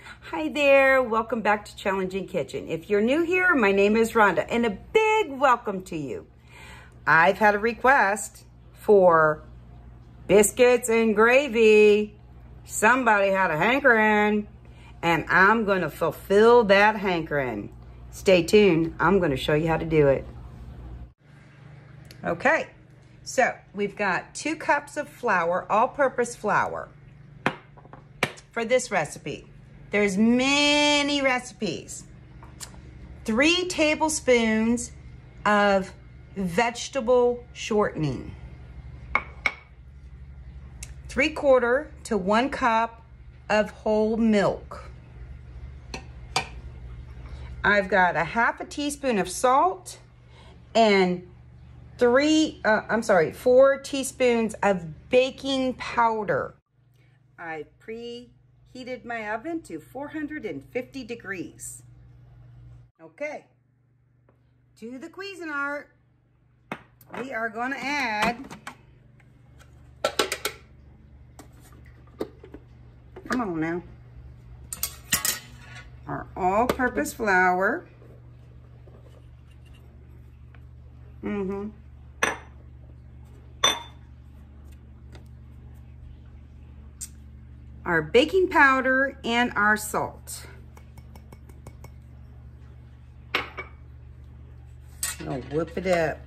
Hi there, welcome back to Challenging Kitchen. If you're new here, my name is Rhonda and a big welcome to you. I've had a request for biscuits and gravy. Somebody had a hankering and I'm gonna fulfill that hankering. Stay tuned, I'm gonna show you how to do it. Okay, so we've got 2 cups of flour, all-purpose flour for this recipe. There's many recipes. 3 tablespoons of vegetable shortening. 3/4 to 1 cup of whole milk. I've got a 1/2 teaspoon of salt and 4 teaspoons of baking powder. I preheated my oven to 450 degrees. Okay, to the Cuisinart, we are going to add, come on now, our all-purpose flour. Our baking powder and our salt. We'll whip it up.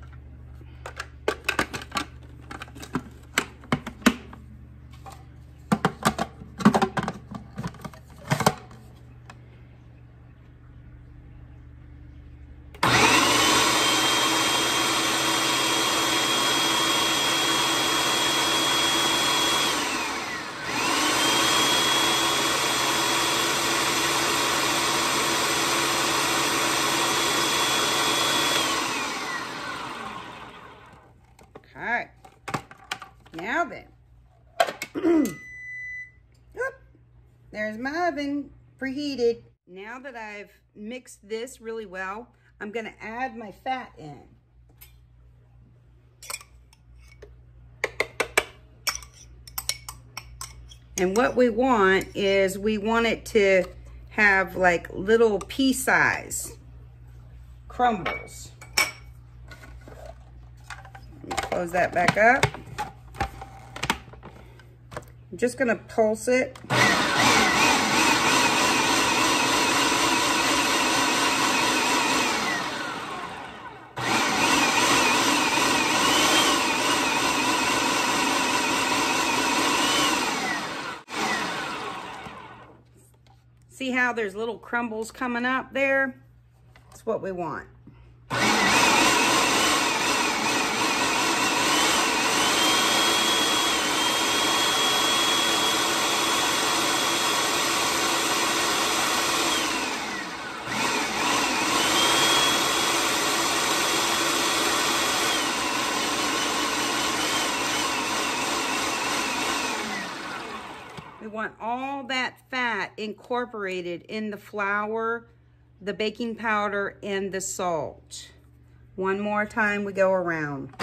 Okay, now then, there's my oven preheated. Now that I've mixed this really well, I'm gonna add my fat in. And what we want is we want it to have like little pea-size crumbles. Close that back up. I'm just gonna pulse it. See how there's little crumbles coming up there? That's what we want. We want all that fat incorporated in the flour, the baking powder, and the salt. One more time we go around.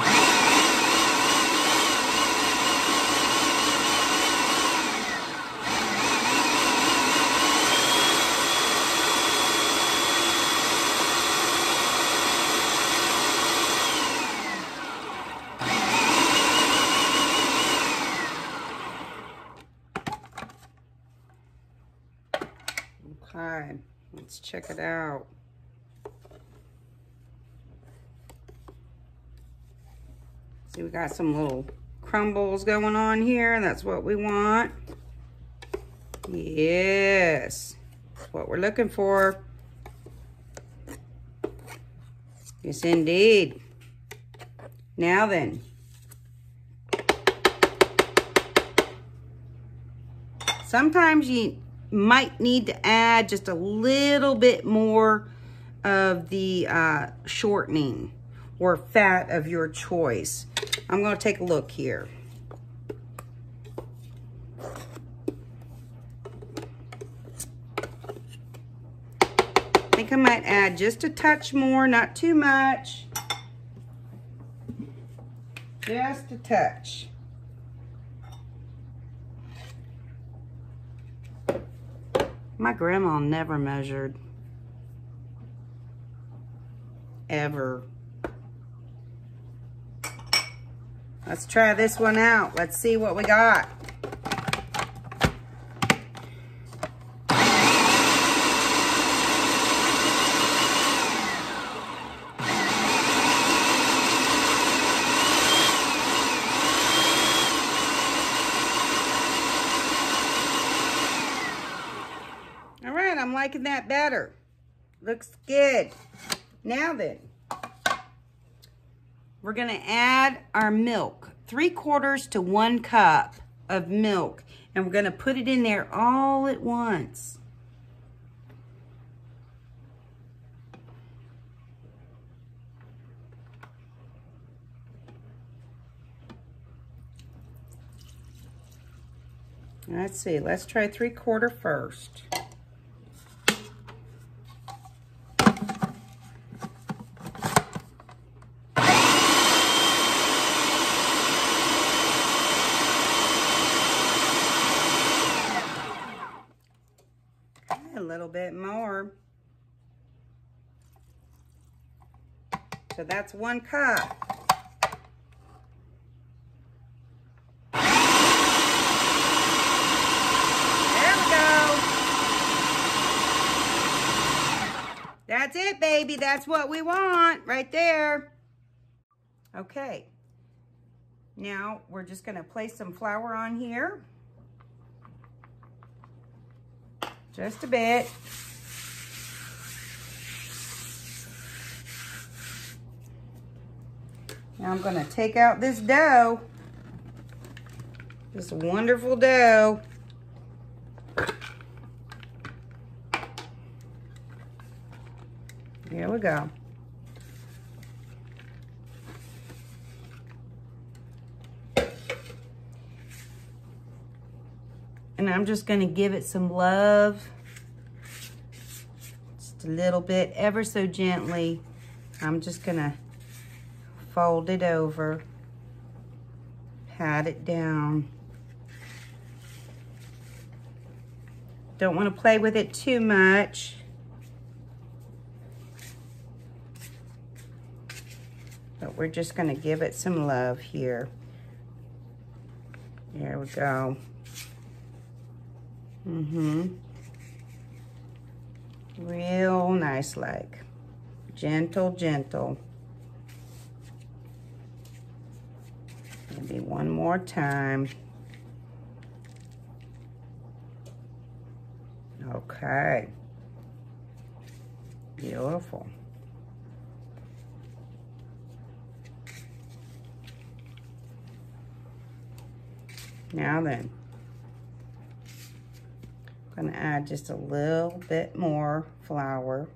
Okay, let's check it out. See, we got some little crumbles going on here. That's what we want. Yes, that's what we're looking for. Yes, indeed. Now then, sometimes you might need to add just a little bit more of the shortening or fat of your choice. I'm going to take a look here. I think I might add just a touch more, not too much. Just a touch. My grandma never measured. Ever. Let's try this one out. Let's see what we got. All right, I'm liking that better. Looks good. Now then, we're gonna add our milk, 3/4 to 1 cup of milk, and we're gonna put it in there all at once. Let's see, let's try 3/4 first. A little bit more. So that's 1 cup. There we go. That's it, baby. That's what we want right there. Okay. Now we're just going to place some flour on here. Just a bit. Now I'm going to take out this dough. This wonderful dough. Here we go. And I'm just going to give it some love. Just a little bit, ever so gently. I'm just going to fold it over. Pat it down. Don't want to play with it too much. But we're just going to give it some love here. There we go. Real nice, like gentle, gentle. Maybe one more time. Okay. Beautiful. Now then, I'm going to add just a little bit more flour.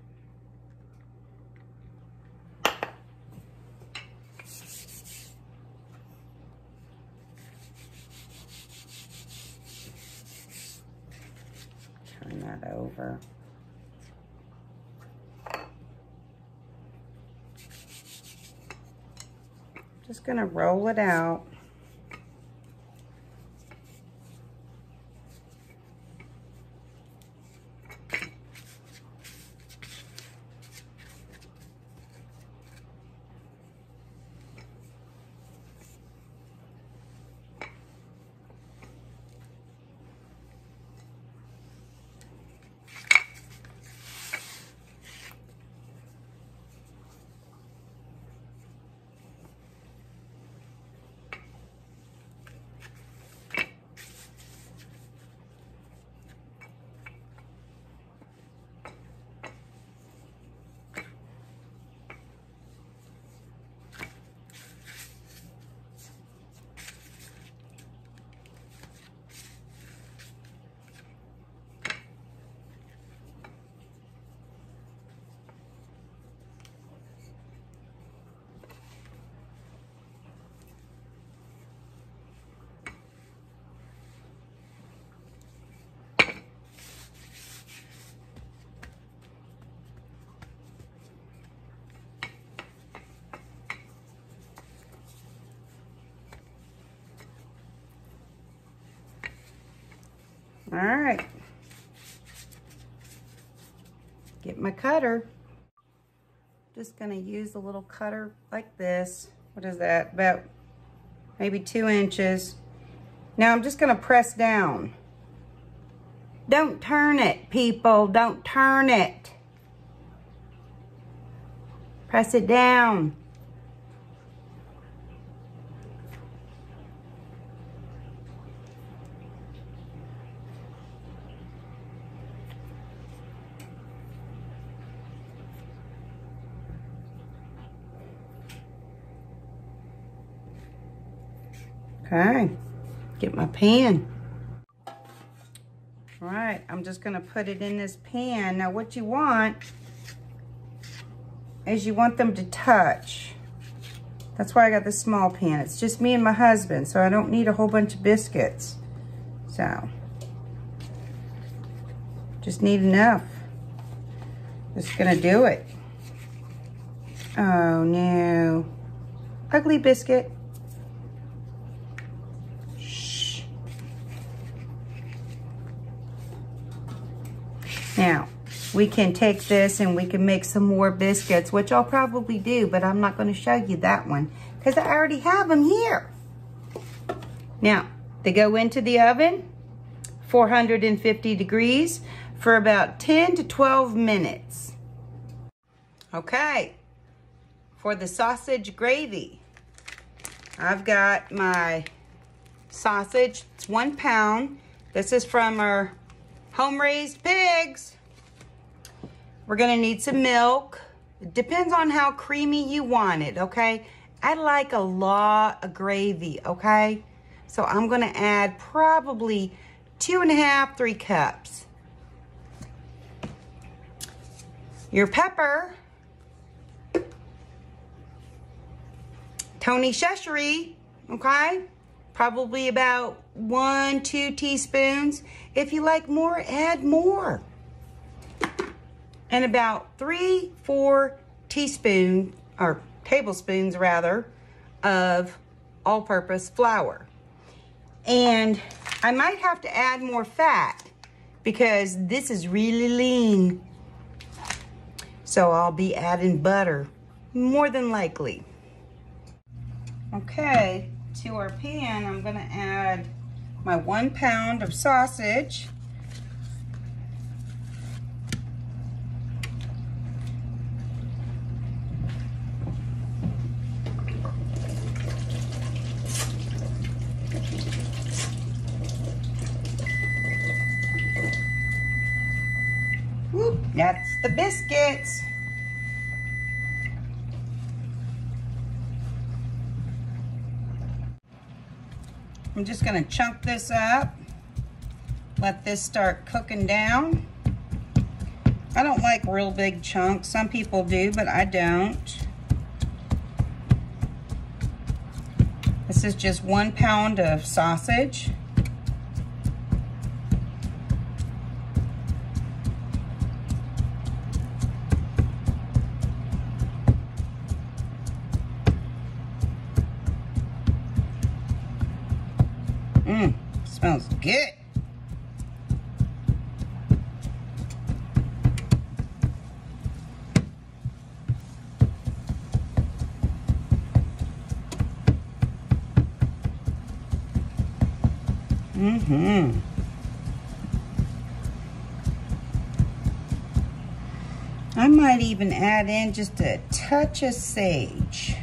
Turn that over. Just going to roll it out. All right. Get my cutter. Just gonna use a little cutter like this. What is that? About maybe 2 inches. Now I'm just gonna press down. Don't turn it, people. Don't turn it. Press it down. Okay, get my pan. All right, I'm just gonna put it in this pan. Now what you want is you want them to touch. That's why I got this small pan. It's just me and my husband, so I don't need a whole bunch of biscuits. So, just need enough. Just gonna do it. Oh no. Ugly biscuit. Now, we can take this and we can make some more biscuits, which I'll probably do, but I'm not going to show you that one because I already have them here. Now, they go into the oven, 450 degrees, for about 10 to 12 minutes. Okay, for the sausage gravy, I've got my sausage. It's 1 pound. This is from our home-raised pigs. We're gonna need some milk. It depends on how creamy you want it, okay? I like a lot of gravy, okay? So I'm gonna add probably 2.5, 3 cups. Your pepper. Tony Cheshire, okay? Probably about 1, 2 teaspoons. If you like more, add more. And about 3, 4 teaspoons, or tablespoons rather, of all-purpose flour. And I might have to add more fat because this is really lean. So I'll be adding butter, more than likely. Okay, to our pan, I'm gonna add my 1 pound of sausage. Whoop, that's the biscuits. I'm just gonna chunk this up, let this start cooking down. I don't like real big chunks. Some people do, but I don't. This is just 1 pound of sausage. Smells good. I might even add in just a touch of sage.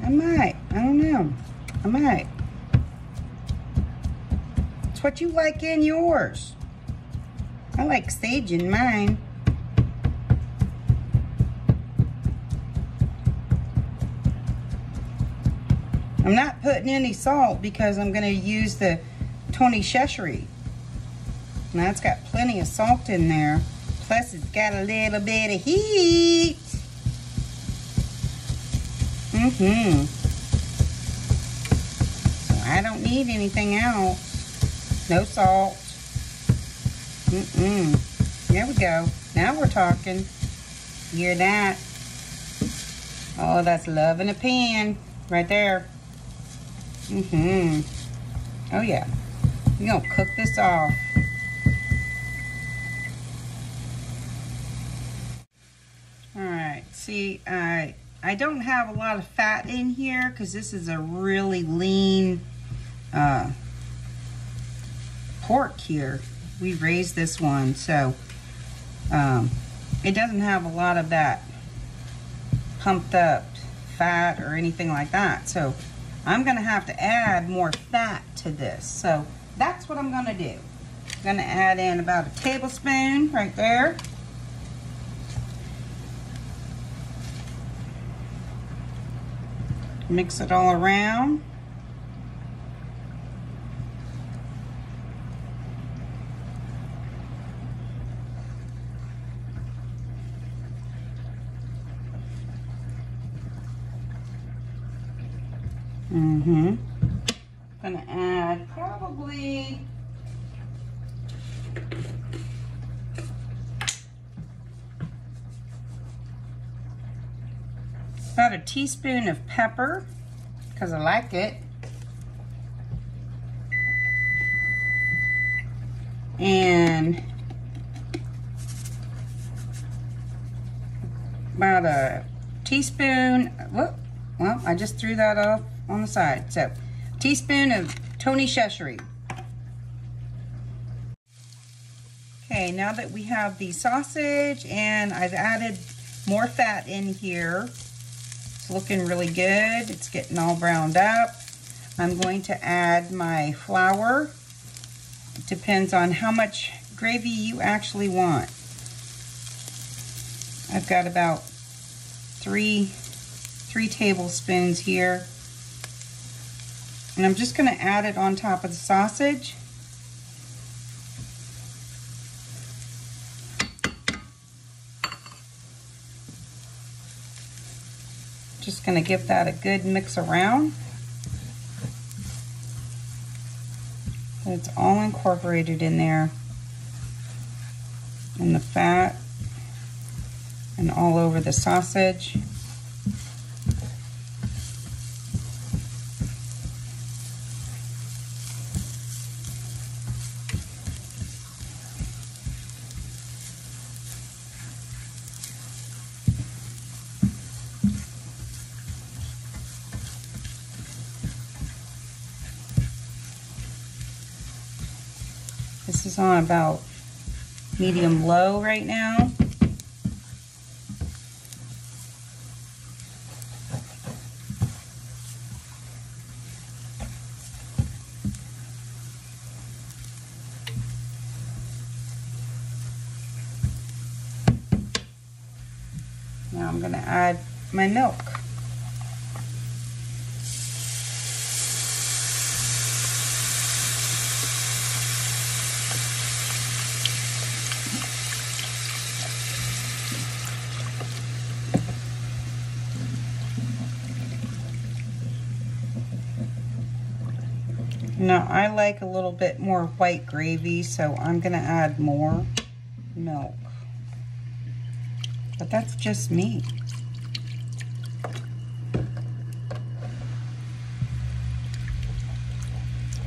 I don't know. I might. It's what you like in yours. I like sage in mine. I'm not putting any salt because I'm going to use the Tony Cheshire. Now it's got plenty of salt in there. Plus it's got a little bit of heat. So I don't need anything else. No salt. There we go. Now we're talking. Hear that? Oh, that's love in a pan. Right there. Oh yeah. We're gonna cook this off. See, I don't have a lot of fat in here because this is a really lean pork here. We raised this one, so it doesn't have a lot of that pumped up fat or anything like that. So I'm gonna have to add more fat to this. So that's what I'm gonna do. I'm gonna add in about a tablespoon right there. Mix it all around. Gonna add probably about a teaspoon of pepper because I like it. And about a teaspoon, whoop, well, I just threw that off on the side. So, a teaspoon of Tony Cheshire. Okay, now that we have the sausage and I've added more fat in here, it's looking really good. It's getting all browned up. I'm going to add my flour. It depends on how much gravy you actually want. I've got about three tablespoons here. And I'm just going to add it on top of the sausage. Just going to give that a good mix around. It's all incorporated in there, and the fat, and all over the sausage. This is on about medium-low right now. Now I'm going to add my milk. Now I like a little bit more white gravy, so I'm going to add more milk. But that's just me.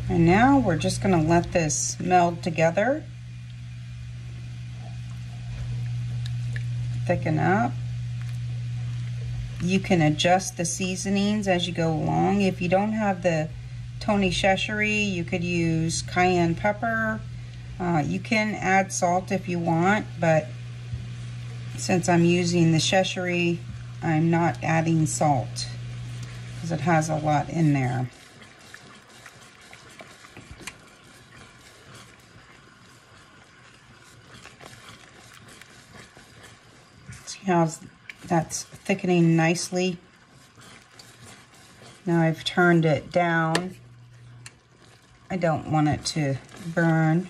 And now we're just going to let this meld together. Thicken up. You can adjust the seasonings as you go along. If you don't have the Tony Cheshire, you could use cayenne pepper. You can add salt if you want, but since I'm using the Cheshire, I'm not adding salt because it has a lot in there. See how that's thickening nicely? Now I've turned it down. I don't want it to burn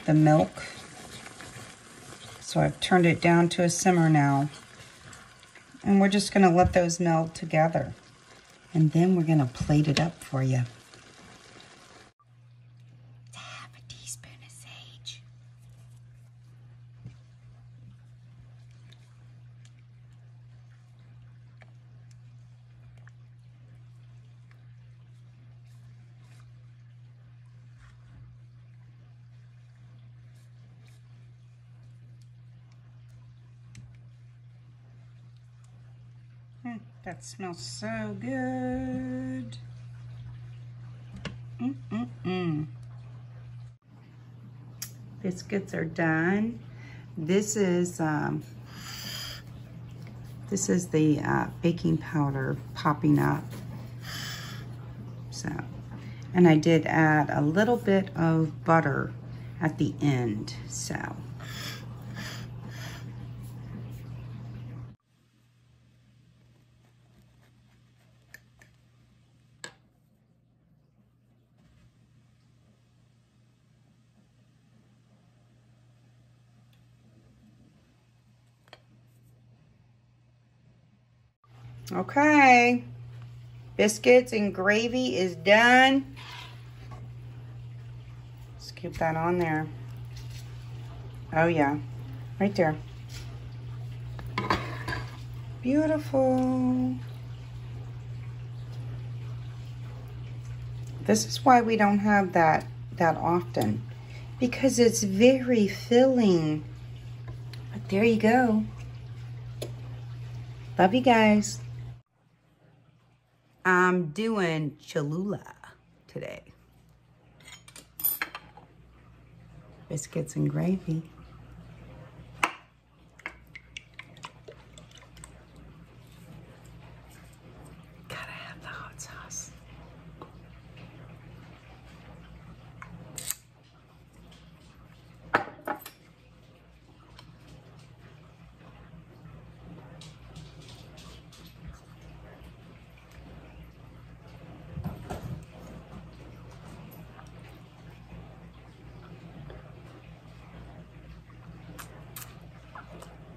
the milk. So I've turned it down to a simmer now. And we're just gonna let those meld together. And then we're gonna plate it up for you. Half a teaspoon of sage. That smells so good. Biscuits are done. This is the baking powder popping up. So, and I did add a little bit of butter at the end. So. Okay, biscuits and gravy is done. Scoop that on there. Oh yeah, right there. Beautiful. This is why we don't have that often, because it's very filling. But there you go. Love you guys. I'm doing Cholula today. Biscuits and gravy. Gotta have the hot sauce.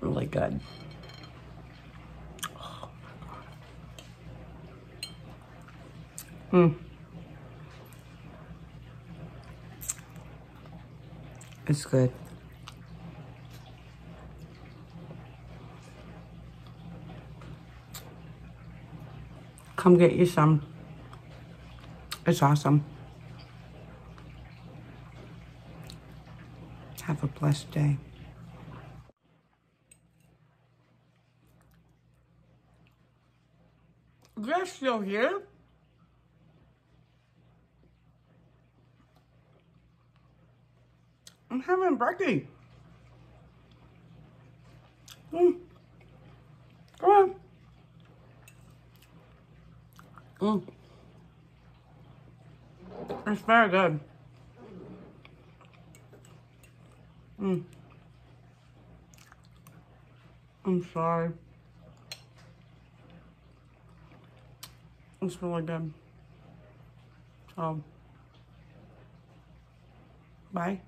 Really good. It's good. Come get you some. It's awesome. Have a blessed day. You're still here? I'm having brekkie. Come on. It's very good. I'm sorry. It's really good. So, bye.